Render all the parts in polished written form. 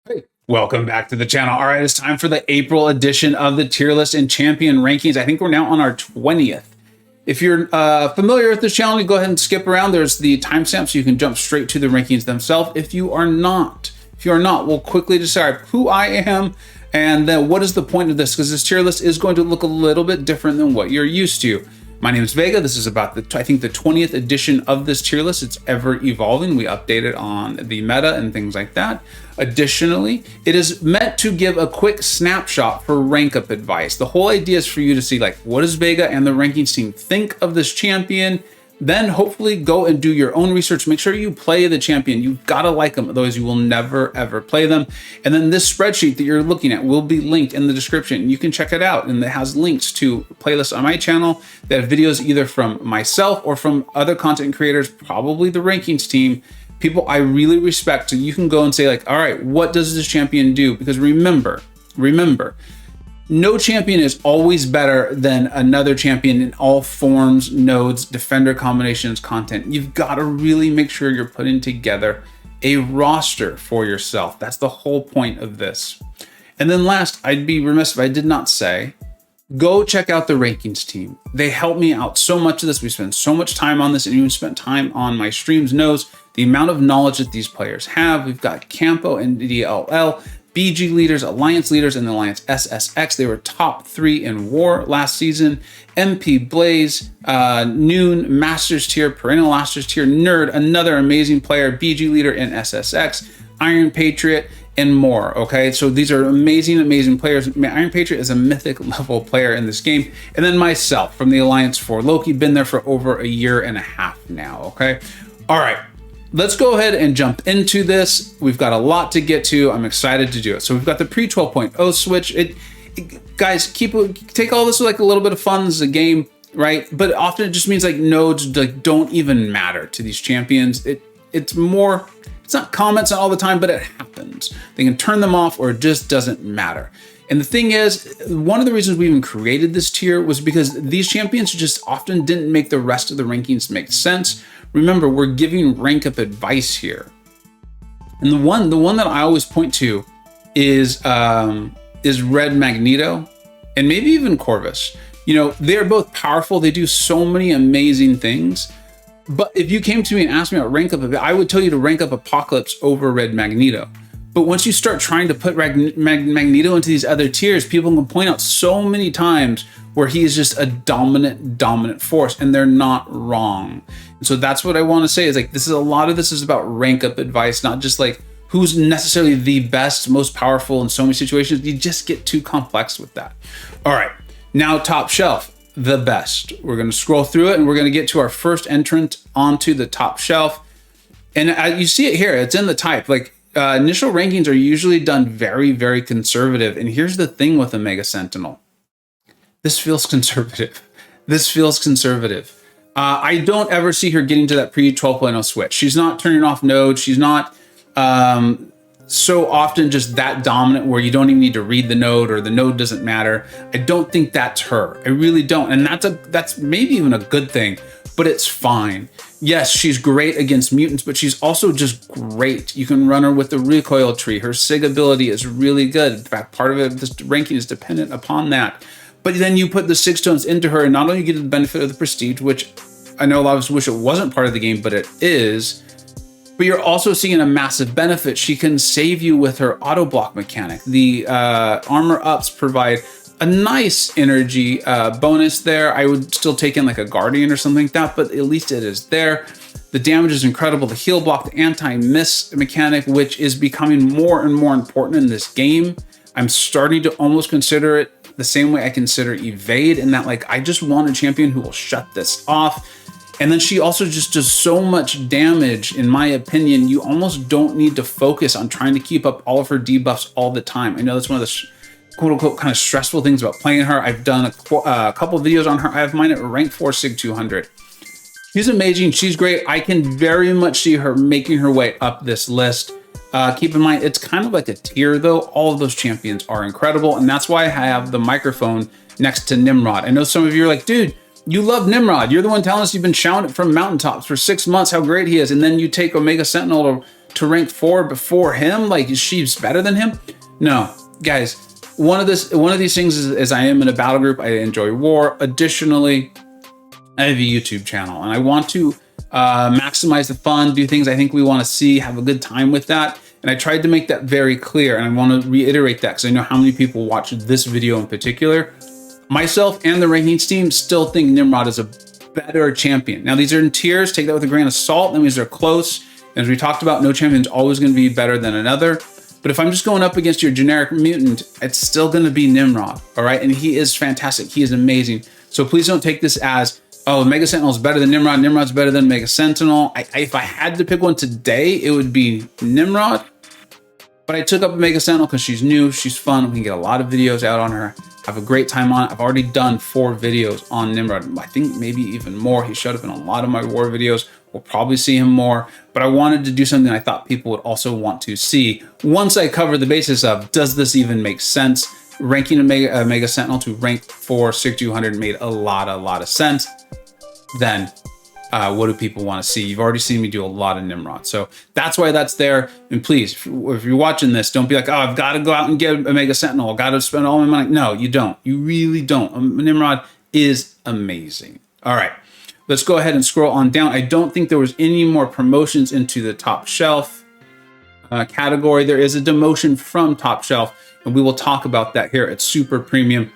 Hey, welcome back to the channel. All right, it's time for the April edition of the tier list and champion rankings. I think we're now on our 20th. If you're familiar with this channel, you go ahead and skip around. There's the timestamp so you can jump straight to the rankings themselves. If you are not, we'll quickly describe who I am and then what is the point of this, because this tier list is going to look a little bit different than what you're used to. My name is Vega. This is about I think the 20th edition of this tier list. It's ever evolving. We update it on the meta and things like that. Additionally, it is meant to give a quick snapshot for rank up advice. The whole idea is for you to see, like, what does Vega and the rankings team think of this champion? Then hopefully go and do your own research. Make sure you play the champion. You've got to like them, otherwise you will never ever play them. And then this spreadsheet that you're looking at will be linked in the description. You can check it out, and it has links to playlists on my channel that have videos either from myself or from other content creators, probably the rankings team, people I really respect. So you can go and say, like, all right, what does this champion do? Because remember, no champion is always better than another champion in all forms, nodes, defender combinations, content. You've got to really make sure you're putting together a roster for yourself. That's the whole point of this. And then last, I'd be remiss if I did not say, go check out the rankings team. They help me out so much of this. We spend so much time on this, and even spent time on my streams knows the amount of knowledge that these players have. We've got Campo and DLL, BG leaders, Alliance leaders, and the Alliance SSX. They were top 3 in War last season. MP Blaze, Noon, Masters tier, Perennial Masters tier, Nerd, another amazing player, BG leader in SSX, Iron Patriot, and more. Okay, so these are amazing, amazing players. Iron Patriot is a mythic level player in this game. And then myself from the Alliance for Loki, been there for over a year and a half now. Okay, all right. Let's go ahead and jump into this. We've got a lot to get to. I'm excited to do it. So we've got the pre 12.0 switch. Guys, take all this with like a little bit of fun. This is a game, right? But often it just means like nodes like don't even matter to these champions. It's not comments all the time, but it happens. They can turn them off, or it just doesn't matter. And the thing is, one of the reasons we even created this tier was because these champions just often didn't make the rest of the rankings make sense. Remember, we're giving rank up advice here. And the one that I always point to is Red Magneto and maybe even Corvus. You know, they're both powerful. They do so many amazing things. But if you came to me and asked me about rank up, I would tell you to rank up Apocalypse over Red Magneto. But once you start trying to put Magneto into these other tiers, people can point out so many times where he is just a dominant force, and they're not wrong. And so that's what I want to say is, like, a lot of this is about rank up advice, not just like who's necessarily the best, most powerful in so many situations. You just get too complex with that. All right, now top shelf, the best. We're going to scroll through it, and we're going to get to our first entrant onto the top shelf. And you see it here, it's in the type. Like, initial rankings are usually done very, very conservative. And here's the thing with Omega Sentinel. This feels conservative. I don't ever see her getting to that pre 12.0 switch. She's not turning off nodes. She's not so often just that dominant where you don't even need to read the node, or the node doesn't matter. I don't think that's her. I really don't. And that's maybe even a good thing, but it's fine. Yes, she's great against mutants, but she's also just great. You can run her with the recoil tree. Her SIG ability is really good. In fact, part of it, this ranking is dependent upon that. But then you put the 6 stones into her, and not only get the benefit of the prestige, which I know a lot of us wish it wasn't part of the game, but it is, but you're also seeing a massive benefit. She can save you with her auto block mechanic. The armor ups provide a nice energy bonus there. I would still take in like a Guardian or something like that, but at least it is there. The damage is incredible. The heal block, the anti-miss mechanic, which is becoming more and more important in this game. I'm starting to almost consider it the same way I consider evade, in that, like, I just want a champion who will shut this off. And then she also just does so much damage, in my opinion. You almost don't need to focus on trying to keep up all of her debuffs all the time. I know that's one of the quote unquote kind of stressful things about playing her. I've done a couple videos on her. I have mine at rank 4 SIG 200. She's amazing. She's great. I can very much see her making her way up this list. Keep in mind, it's kind of like a tier though. All of those champions are incredible. And that's why I have the microphone next to Nimrod. I know some of you are like, dude, you love Nimrod. You're the one telling us you've been shouting it from mountaintops for 6 months how great he is. And then you take Omega Sentinel to rank 4 before him? Like, she's better than him? No, guys. One of these things is I am in a battle group. I enjoy war. Additionally, I have a YouTube channel, and I want to maximize the fun, do things I think we want to see, have a good time with that. And I tried to make that very clear, and I want to reiterate that because I know how many people watch this video in particular. Myself and the rankings team still think Nimrod is a better champion. Now, these are in tiers. Take that with a grain of salt. That means they're close. And as we talked about, no champion is always going to be better than another. But if I'm just going up against your generic mutant, it's still going to be Nimrod, all right? And he is fantastic. He is amazing. So please don't take this as, oh, Mega Sentinel is better than Nimrod. Nimrod's better than Mega Sentinel. If I had to pick one today, it would be Nimrod. But I took up a Mega Sentinel because she's new, she's fun. We can get a lot of videos out on her. Have a great time on it. I've already done 4 videos on Nimrod. I think maybe even more. He showed up in a lot of my war videos. We'll probably see him more, but I wanted to do something I thought people would also want to see. Once I cover the basis of, does this even make sense? Ranking a Mega Sentinel to rank 4 6200 made a lot of sense. Then what do people want to see? You've already seen me do a lot of Nimrod. So that's why that's there. And please, if you're watching this, don't be like, oh, I've got to go out and get a Mega Sentinel. I've got to spend all my money. No, you don't. You really don't. Nimrod is amazing. All right. Let's go ahead and scroll on down. I don't think there was any more promotions into the top shelf category. There is a demotion from top shelf, and we will talk about that here at Super Premium.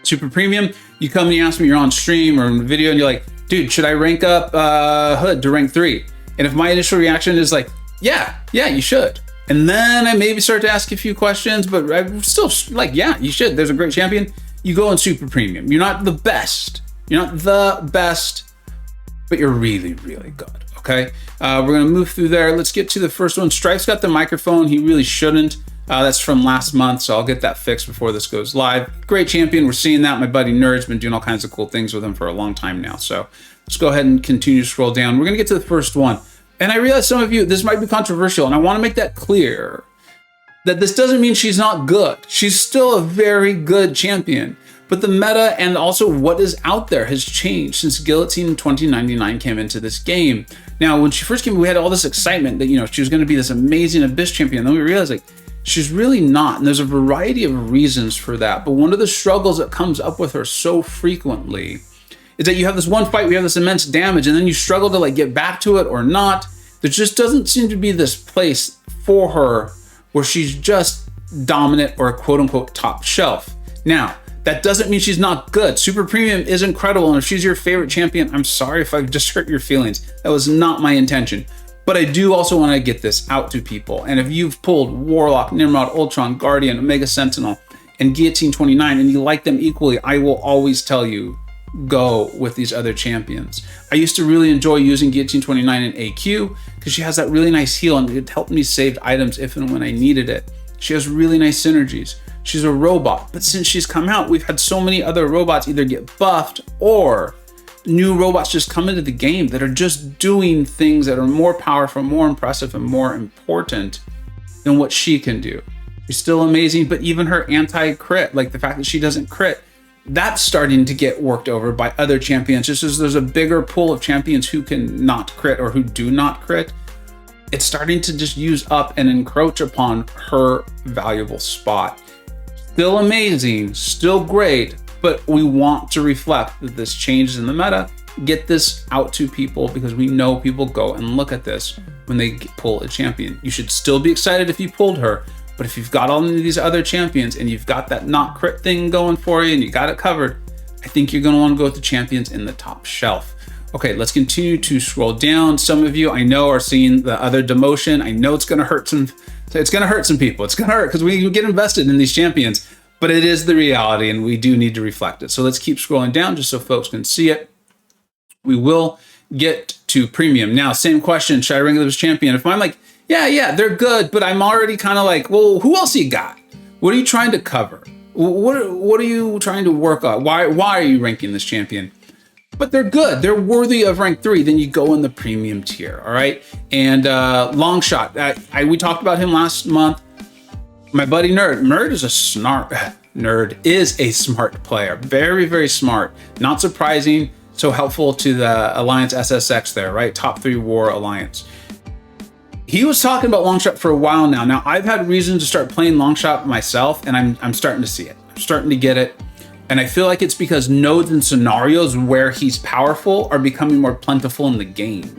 Super Premium, you come and you ask me, you're on stream or in the video, and you're like, dude, should I rank up Hood to rank 3? And if my initial reaction is like, yeah, you should. And then I maybe start to ask a few questions, but I'm still like, yeah, you should. There's a great champion. You go in Super Premium. You're not the best. You're not the best, but you're really, really good, okay? We're gonna move through there. Let's get to the first one. Strife's got the microphone. He really shouldn't. That's from last month, so I'll get that fixed before this goes live. Great champion, we're seeing that. My buddy Nerd's been doing all kinds of cool things with him for a long time now. So let's go ahead and continue to scroll down. We're gonna get to the first one. And I realize some of you, this might be controversial, and I wanna make that clear, that this doesn't mean she's not good. She's still a very good champion. But the meta and also what is out there has changed since Guillotine 2099 came into this game. Now, when she first came, we had all this excitement that, you know, she was gonna be this amazing Abyss champion. And then we realized, like, she's really not. And there's a variety of reasons for that. But one of the struggles that comes up with her so frequently is that you have this one fight, we have this immense damage, and then you struggle to like get back to it or not. There just doesn't seem to be this place for her where she's just dominant or quote unquote top shelf. Now, that doesn't mean she's not good. Super Premium is incredible, and if she's your favorite champion, I'm sorry if I've just hurt your feelings. That was not my intention. But I do also want to get this out to people. And if you've pulled Warlock, Nimrod, Ultron, Guardian, Omega Sentinel, and Guillotine 29, and you like them equally, I will always tell you, go with these other champions. I used to really enjoy using Guillotine 29 in AQ because she has that really nice heal, and it helped me save items if and when I needed it. She has really nice synergies. She's a robot, but since she's come out, we've had so many other robots either get buffed or new robots just come into the game that are just doing things that are more powerful, more impressive, and more important than what she can do. She's still amazing, but even her anti-crit, like the fact that she doesn't crit, that's starting to get worked over by other champions. Just as there's a bigger pool of champions who can not crit or who do not crit, it's starting to just use up and encroach upon her valuable spot. Still amazing, still great, but we want to reflect that this changes in the meta. Get this out to people because we know people go and look at this when they pull a champion. You should still be excited if you pulled her, but if you've got all of these other champions and you've got that not crit thing going for you and you got it covered, I think you're gonna wanna go with the champions in the top shelf. Okay, let's continue to scroll down. Some of you I know are seeing the other demotion. I know it's gonna hurt some people. It's gonna hurt because we get invested in these champions, but it is the reality and we do need to reflect it. So let's keep scrolling down just so folks can see it. We will get to premium. Now, same question, should I rank them as champion? If I'm like, yeah, they're good, but I'm already kind of like, well, who else you got? What are you trying to cover? What are you trying to work on? Why are you ranking this champion? But they're good. They're worthy of rank 3. Then you go in the premium tier, all right? And long shot. We talked about him last month. My buddy Nerd. Nerd is a smart player. Very, very smart. Not surprising. So helpful to the Alliance SSX there, right? Top 3 war alliance. He was talking about long shot for a while now. Now I've had reason to start playing long shot myself, and I'm starting to see it. I'm starting to get it. And I feel like it's because nodes and scenarios where he's powerful are becoming more plentiful in the game.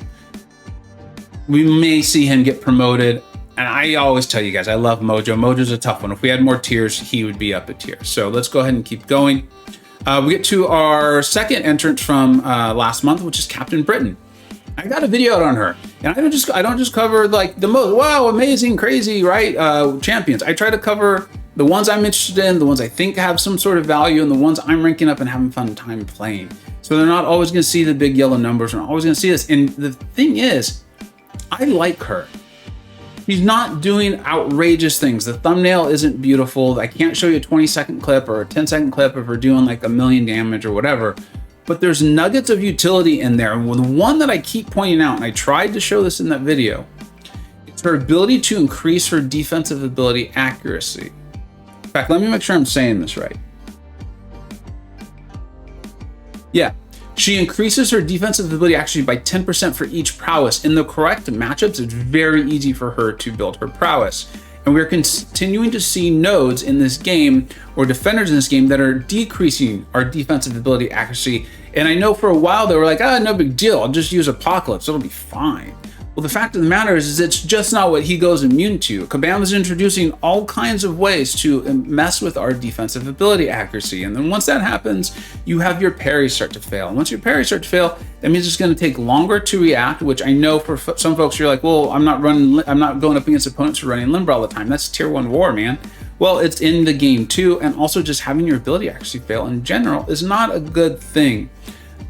We may see him get promoted. And I always tell you guys, I love Mojo. Mojo's a tough one. If we had more tiers, he would be up a tier. So let's go ahead and keep going. We get to our second entrant from last month, which is Captain Britain. I got a video out on her, and I don't just cover like the most wow, amazing, crazy, right? Champions. I try to cover the ones I'm interested in, the ones I think have some sort of value, and the ones I'm ranking up and having fun time playing. So they're not always going to see the big yellow numbers. They're not always going to see this. And the thing is, I like her. She's not doing outrageous things. The thumbnail isn't beautiful. I can't show you a 20-second clip or a 10-second clip of her doing like 1,000,000 damage or whatever. But there's nuggets of utility in there. And the one that I keep pointing out, and I tried to show this in that video, it's her ability to increase her defensive ability accuracy. In fact, let me make sure I'm saying this right. Yeah. She increases her defensive ability actually by 10% for each prowess. In the correct matchups, it's very easy for her to build her prowess. And we're continuing to see nodes in this game, or defenders in this game, that are decreasing our defensive ability accuracy. And I know for a while they were like, no big deal, I'll just use Apocalypse, it'll be fine. Well, the fact of the matter is it's just not what he goes immune to. Kabam is introducing all kinds of ways to mess with our defensive ability accuracy. And then once that happens, you have your parries start to fail. And once your parries start to fail, that means it's going to take longer to react, which I know for some folks, you're like, well, I'm not going up against opponents who are running Limber all the time. That's tier 1 war, man. Well, it's in the game too. And also just having your ability accuracy fail in general is not a good thing.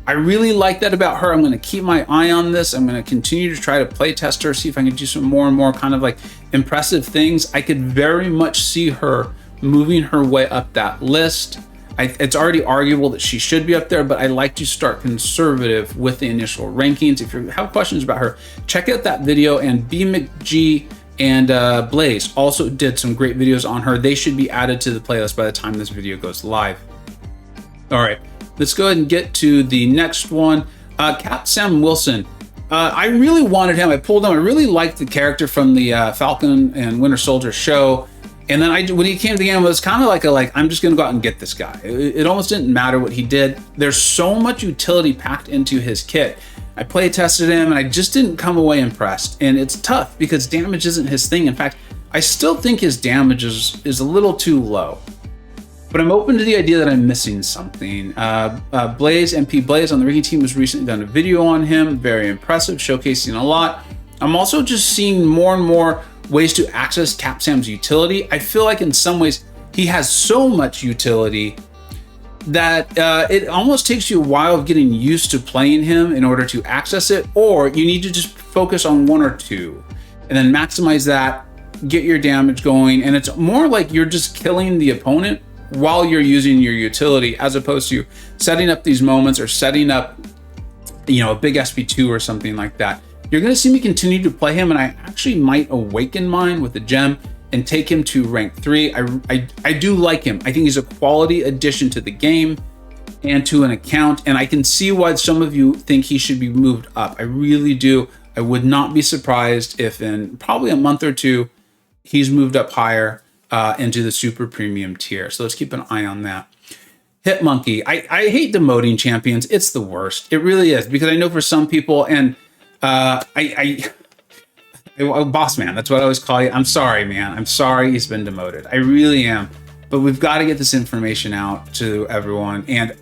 I really like that about her. I'm going to keep my eye on this. I'm going to continue to try to play test her, see if I can do some more and more kind of like impressive things. I could very much see her moving her way up that list. It's already arguable that she should be up there, but I like to start conservative with the initial rankings. If you have questions about her, check out that video. And BMcG and Blaze also did some great videos on her. They should be added to the playlist by the time this video goes live. All right. Let's go ahead and get to the next one. Cap Sam Wilson. I really wanted him. I pulled him. I really liked the character from the Falcon and Winter Soldier show. And then when he came to the game, it was kind of like I'm just going to go out and get this guy. It almost didn't matter what he did. There's so much utility packed into his kit. I play tested him, and I just didn't come away impressed. And it's tough because damage isn't his thing. In fact, I still think his damage is a little too low. But I'm open to the idea that I'm missing something. Blaze, MP Blaze on the ranking team has recently done a video on him. Very impressive, showcasing a lot. I'm also just seeing more and more ways to access Cap Sam's utility. I feel like in some ways he has so much utility that it almost takes you a while of getting used to playing him in order to access it, or you need to just focus on one or two and then maximize that, get your damage going. And it's more like you're just killing the opponent while you're using your utility, as opposed to setting up these moments or setting up, a big SP2 or something like that. You're going to see me continue to play him, and I actually might awaken mine with a gem and take him to rank 3. I do like him. I think he's a quality addition to the game and to an account, and I can see why some of you think he should be moved up. I really do. I would not be surprised if in probably a month or two, he's moved up higher into the super premium tier. So let's keep an eye on that. Hitmonkey. I hate demoting champions. It's the worst. It really is, because I know for some people, and boss man, that's what I always call you. I'm sorry, man. I'm sorry he's been demoted. I really am. But we've got to get this information out to everyone. And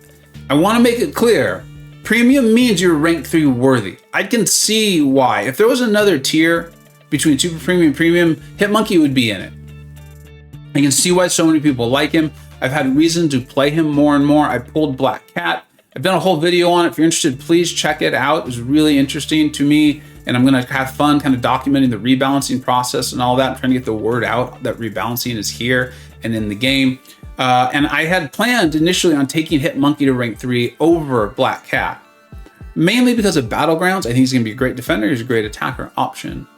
I want to make it clear. Premium means you're rank 3 worthy. I can see why. If there was another tier between super premium and premium, Hitmonkey would be in it. I can see why so many people like him. I've had reason to play him more and more. I pulled Black Cat. I've done a whole video on it. If you're interested, please check it out. It was really interesting to me, and I'm going to have fun kind of documenting the rebalancing process and all that. I'm trying to get the word out that rebalancing is here and in the game. And I had planned initially on taking Hitmonkey to rank 3 over Black Cat, mainly because of Battlegrounds. I think he's going to be a great defender. He's a great attacker option.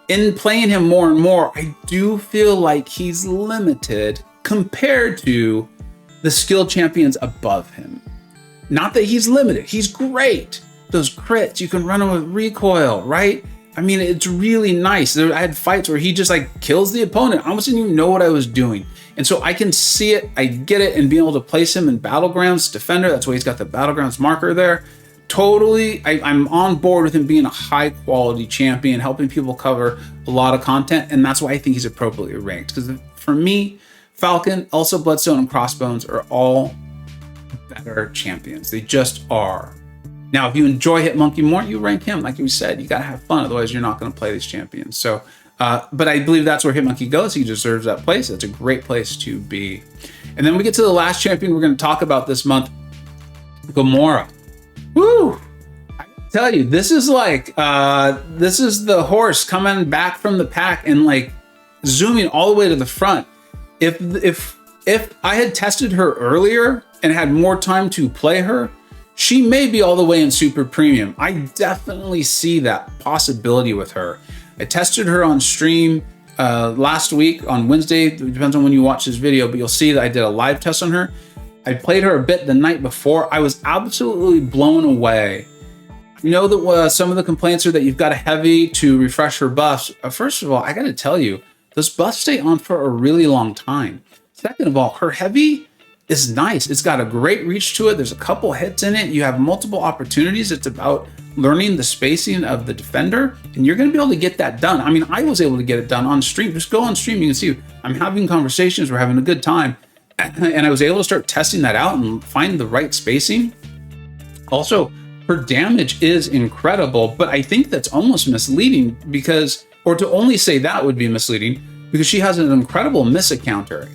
In playing him more and more, I do feel like he's limited compared to the skill champions above him. Not that he's limited, he's great. Those crits, you can run him with recoil, right? I mean, it's really nice. I had fights where he just like kills the opponent. I almost didn't even know what I was doing. And so I can see it, I get it, and being able to place him in Battlegrounds Defender. That's why he's got the Battlegrounds marker there. Totally, I'm on board with him being a high quality champion, helping people cover a lot of content. And that's why I think he's appropriately ranked. Because for me, Falcon, Elsa Bloodstone, and Crossbones are all better champions. They just are. Now, if you enjoy Hitmonkey more, you rank him. Like we said, you got to have fun. Otherwise, you're not going to play these champions. So, but I believe that's where Hitmonkey goes. He deserves that place. It's a great place to be. And then we get to the last champion we're going to talk about this month, Gamora. Woo! I tell you, this is like, this is the horse coming back from the pack and like zooming all the way to the front. If I had tested her earlier and had more time to play her, she may be all the way in super premium. I definitely see that possibility with her. I tested her on stream last week on Wednesday. It depends on when you watch this video, but you'll see that I did a live test on her. I played her a bit the night before. I was absolutely blown away. You know that some of the complaints are that you've got a heavy to refresh her buffs. First of all, I got to tell you, those buffs stay on for a really long time. Second of all, her heavy is nice. It's got a great reach to it. There's a couple hits in it. You have multiple opportunities. It's about learning the spacing of the defender, and you're going to be able to get that done. I mean, I was able to get it done on stream. Just go on stream. You can see I'm having conversations. We're having a good time. And I was able to start testing that out and find the right spacing. Also, her damage is incredible, but I think that's almost misleading because, or to only say that would be misleading, because she has an incredible miss counter.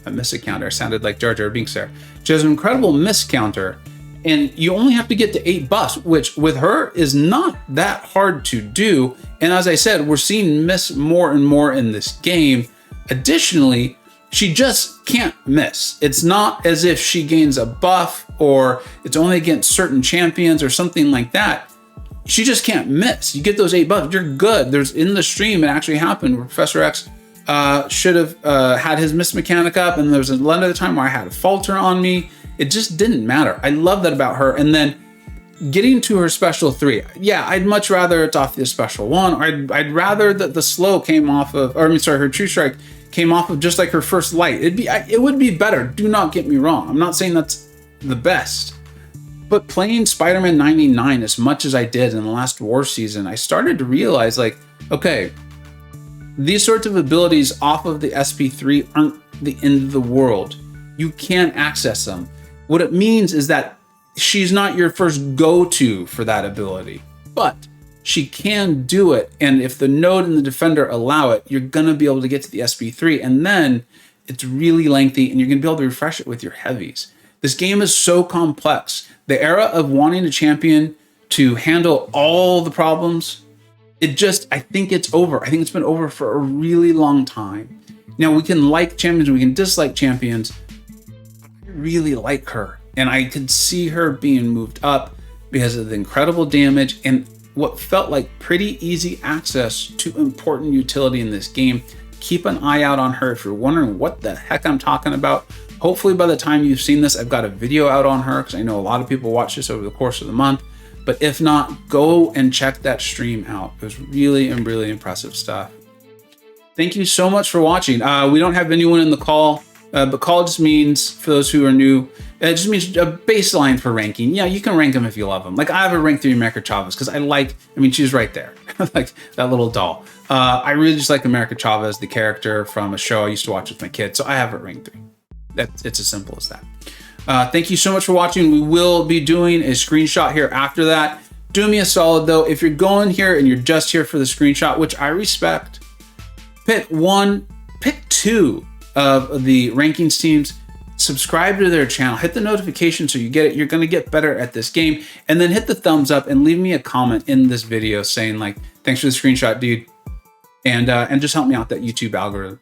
A miss counter sounded like Jar Jar Binks there. She has an incredible miss counter, and you only have to get to 8 buffs, which with her is not that hard to do. And as I said, we're seeing miss more and more in this game. Additionally, she just can't miss. It's not as if she gains a buff or it's only against certain champions or something like that. She just can't miss. You get those 8 buffs, you're good. There's in the stream, it actually happened. Professor X should have had his miss mechanic up, and there was a lot of the time where I had a falter on me. It just didn't matter. I love that about her. And then getting to her special 3, yeah, I'd much rather it's off the special 1. I'd rather that the slow came off of, or I mean, sorry, her true strike came off of just like her first light. It would be better. Do not get me wrong. I'm not saying that's the best. But playing Spider-Man 99 as much as I did in the last war season, I started to realize like, okay, these sorts of abilities off of the SP3 aren't the end of the world. You can access them. What it means is that she's not your first go-to for that ability, but she can do it. And if the node and the defender allow it, you're going to be able to get to the SP3. And then it's really lengthy and you're going to be able to refresh it with your heavies. This game is so complex. The era of wanting a champion to handle all the problems, I think it's over. I think it's been over for a really long time. Now, we can like champions, we can dislike champions. I really like her. And I could see her being moved up because of the incredible damage and what felt like pretty easy access to important utility in this game. Keep an eye out on her if you're wondering what the heck I'm talking about. Hopefully by the time you've seen this, I've got a video out on her because I know a lot of people watch this over the course of the month. But if not, go and check that stream out. It was really impressive stuff. Thank you so much for watching. We don't have anyone in the call, but call just means, for those who are new, it just means a baseline for ranking. Yeah, you can rank them if you love them. Like I have a rank 3 America Chavez because she's right there. Like that little doll. I really just like America Chavez, the character from a show I used to watch with my kids. So I have it ranked 3. It's as simple as that. Thank you so much for watching. We will be doing a screenshot here after that. Do me a solid though. If you're going here and you're just here for the screenshot, which I respect, pick 2 of the rankings teams, subscribe to their channel, hit the notification so you get it. You're going to get better at this game, and then hit the thumbs up and leave me a comment in this video saying like, thanks for the screenshot, dude. And just help me out that YouTube algorithm.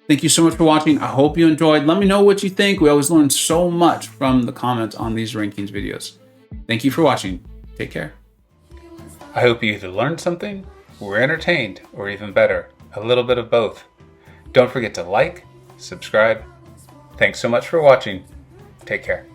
Thank you so much for watching. I hope you enjoyed. Let me know what you think. We always learn so much from the comments on these rankings videos. Thank you for watching. Take care. I hope you either learned something, were entertained, or even better, a little bit of both. Don't forget to like, subscribe. Thanks so much for watching. Take care.